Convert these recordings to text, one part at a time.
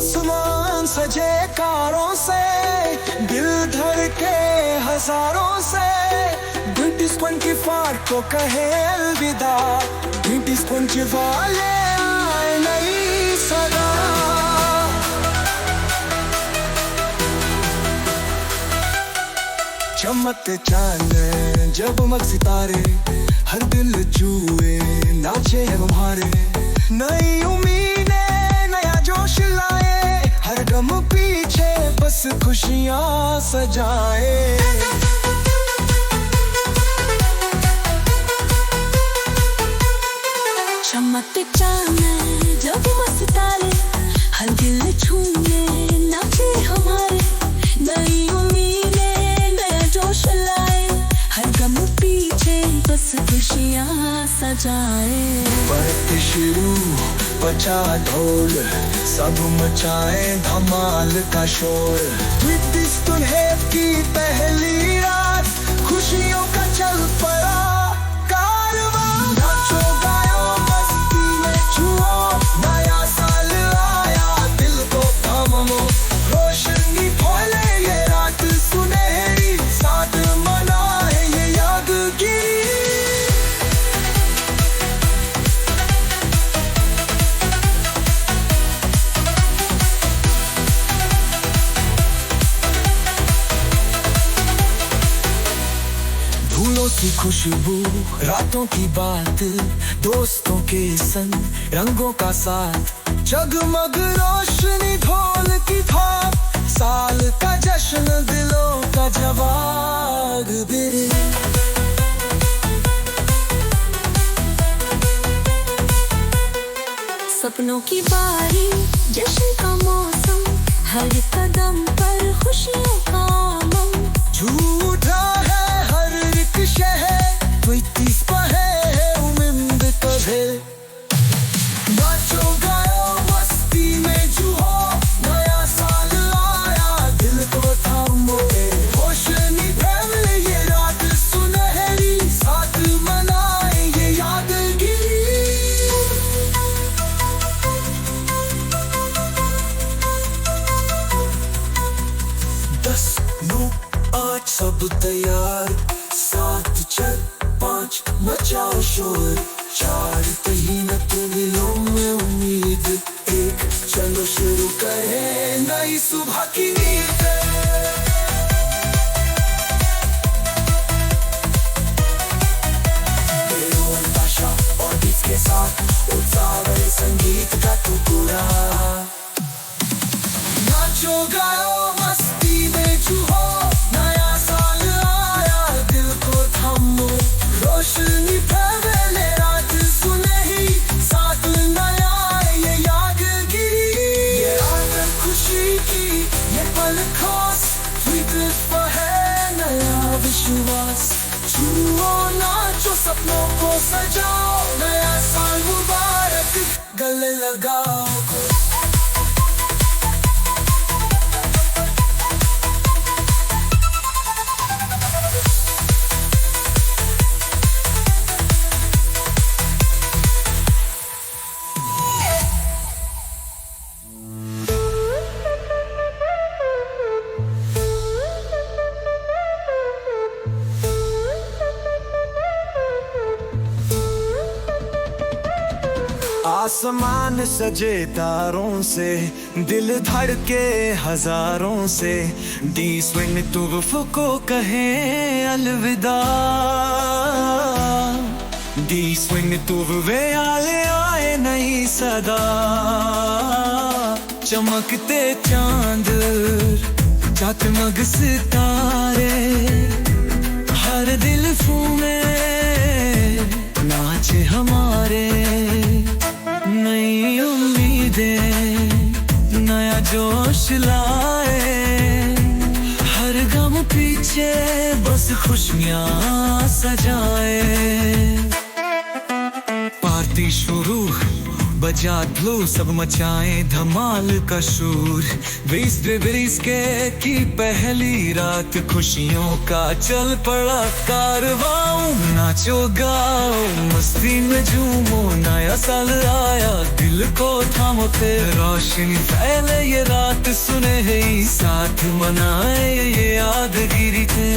आसमान सजे कारों से, दिल धड़के हजारों से। 2025 को कहे अलविदा, 2025 वाले आए नई सदा। चमकते चांद जगमग सितारे, हर दिल छुए नाचे हमारे। नई उम्मीदें नया जोश लाए, हर गम पीछे बस खुशियाँ सजाए। चमकते चांद जगमग सितारे, हर दिल छूए नाचे हमारे। नई उम्मीदें नया जोश लाए, हर गम पीछे बस खुशियाँ सजाए। बरत शुरू बचा ढोल, सब मचाए धमाल का शोर। इस दुल्हे की पहली रात, खुशियों का चल पड़ा कारवां। नाचो गायो मस्ती में छुओ, नया साल आया दिल को थामो। रोशनी फैले ये रात सुनहरी, साथ मनाए ये यादगिरी। फूलों की खुशबू, रातों की बात, दोस्तों के संग रंगों का साथ। जगमग रोशनी ढोल की थाप, साल का जश्न दिलों का जवाब दे। सपनों की बारी, जश्न का मौसम, हर कदम पर खुशियों का आगमन। झूठा है हर एक शहर, 20 पर है उम्मीद कभी। नाचो गायो मस्ती में जुओ, नया साल आया दिल को थामो। रोशनी फैले ये रात सुनहरी, साथ मनाए ये यादगिरी। दस, नौ, 8 सब तैयार, 7 चल 5 मचाओ शोर। 4 महीना तो दिलों में उम्मीद, 1 चलो शुरू करें नई सुबह की नींद। बादशाह और बीच के साथ उत्साह भरे संगीत का टुकड़ा। नाचो गायो मस्ती में छुओ, नया साल आया दिल को थामो। रोशनी फैले रात सुनहरी, साथ नया ये यादगिरी। ये रात खुशी की, ये पल खास, 20 पर है नया विश्वास। छुओ नाचो सपनों को सजाओ, नया साल मुबारक गले लगाओ। आसमान सजे तारों से, दिल धड़के हजारों से। 2025 को कहे अलविदा, 2025 वाले आए नई सदा। चमकते चांद जगमग सितारे, हर दिल फूले नाचे हमारे। नई उम्मीदें नया जोश लाए, हर गम पीछे बस खुशियाँ सजाए। पार्टी शुरू बजा ढोल, सब मचाए धमाल का शोर। 20 की पहली रात, खुशियों का चल पड़ा कारवां। नाचो गाओ मस्ती में झूमो, नया साल आया, दिल को थामो ते, रोशनी फैले ये रात सुनहरी, साथ मनाए ये यादगिरी थे।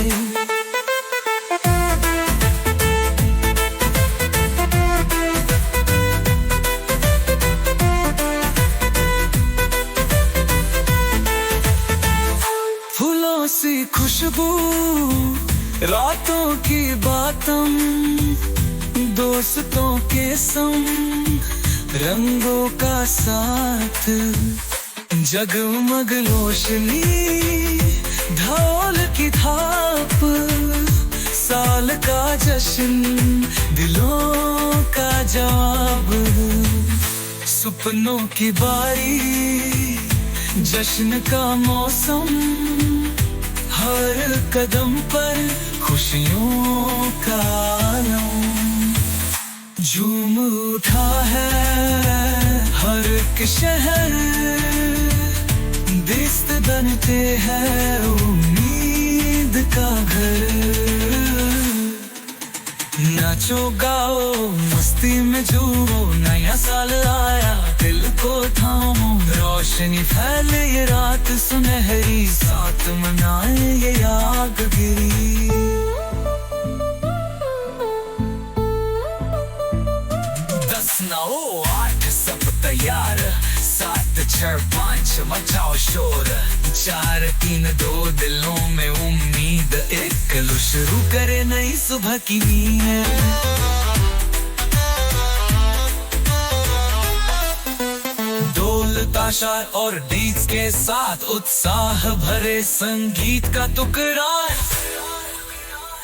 फूलों सी खुशबू, रातों की बातों, दोस्तों के संग, रंगों का साथ, जगमग रोशनी, ढोल की थाप, साल का जश्न, दिलों का जवाब, सपनों की बारी, जश्न का मौसम, हर कदम पर खुशियों का आलम, झूम उठा है हर एक शहर, दिस्त बनते हैं उम्मीद का घर। नाचो गाओ मस्ती में झूमो, नया साल आया, दिल को थामो, रोशनी फैले ये रात सुनहरी, साथ मनाए ये यादगिरी। 10, 9, 8 सब तैयार, 7, 6, 5 मचाओ शोर, 4, 3, 2 दिलों में उम्मीद, एक कल शुरू करे नई सुबह की नींद। ढोल ताशा और डीज के साथ उत्साह भरे संगीत का टुकड़ा,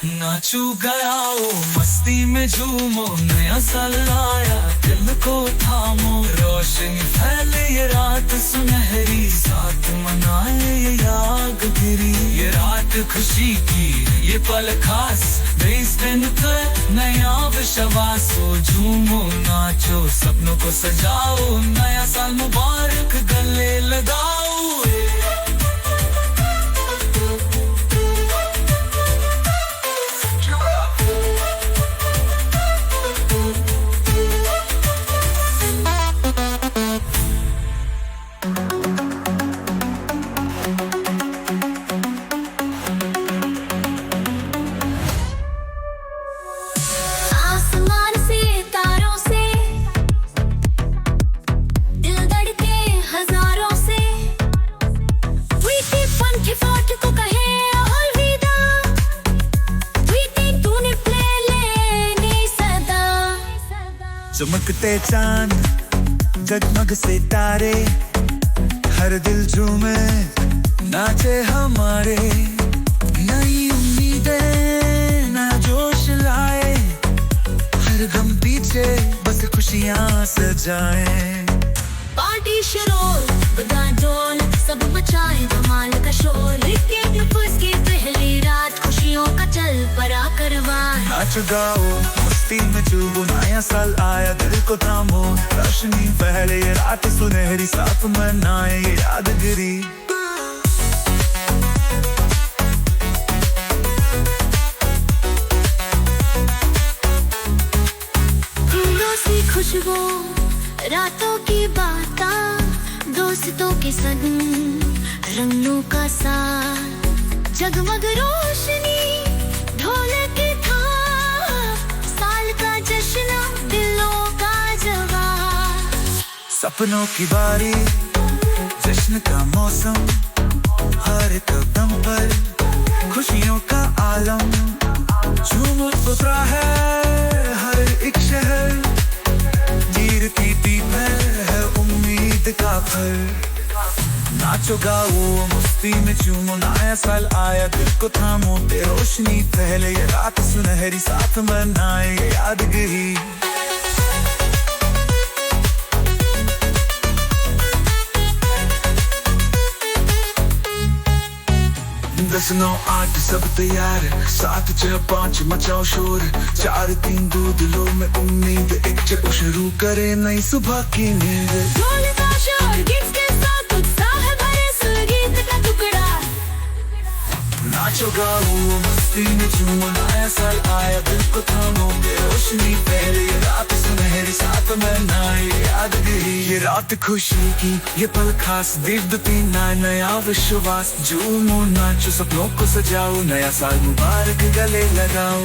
नाचो गाओ मस्ती में झूमो, नया साल आया, दिल को थामो, रोशनी फैले ये रात सुनहरी, साथ मनाए ये यादगिरी। ये रात खुशी की, ये पल खास, इस दिन का नया विश्वास हो, झूमो नाचो सपनों को सजाओ, नया साल मुबारक गले लगाओ। चमकते चांद, जगमग सितारे, हर दिल झूमे, नाचे हमारे, नई उम्मीदें ना जोश लाए, हर गम पीछे बस खुशियाँ सजाए। पार्टी शुरू, बजा ढोल, सब मचाए धमाल का शोर, की पहली रात, खुशियों का चल पड़ा करवाए। नाच गाओ मस्ती में झूमो, नया साल आया, दिल को थामो, रोशनी फैले ये रात सुनहरी, साथ मनाए ये यादगिरी। फूलों सी खुशबू, रातों की बातें, दोस्तों के संग, रंगों का साथ, जगमग रोशनी, ढोल की थाप, साल का जश्न, दिलों का जवाब, सपनों की बारी, जश्न का मौसम, हर कदम पर खुशियों का आलम, झूम उठा है हर एक शहर, गिरती दीप है उम्मीद का फल। नाचो गाओ मस्ती में झूमो, नया साल आया, दिल को थामो, रोशनी फैले ये रात सुनहरी, साथ मनाए ये यादगिरी। 10, 9, 8 सब तैयार, 7, 6, 5 मचाओ शोर, 4, 3, 2 दिलों में उम्मीद, एक चलो शुरू करे नई सुबह की नींद। ढोल ताशा और गीत के साथ उत्साह भरे संगीत का टुकड़ा, नाचो गाओ मस्ती में झूमो, नया साल आया, दिल को थामो, रोशनी फैले ये रात खुशी की, ये पल खास, दीप पीना नया विश्वास, झूमो नाचो सपनों को सजाओ, नया साल मुबारक गले लगाओ।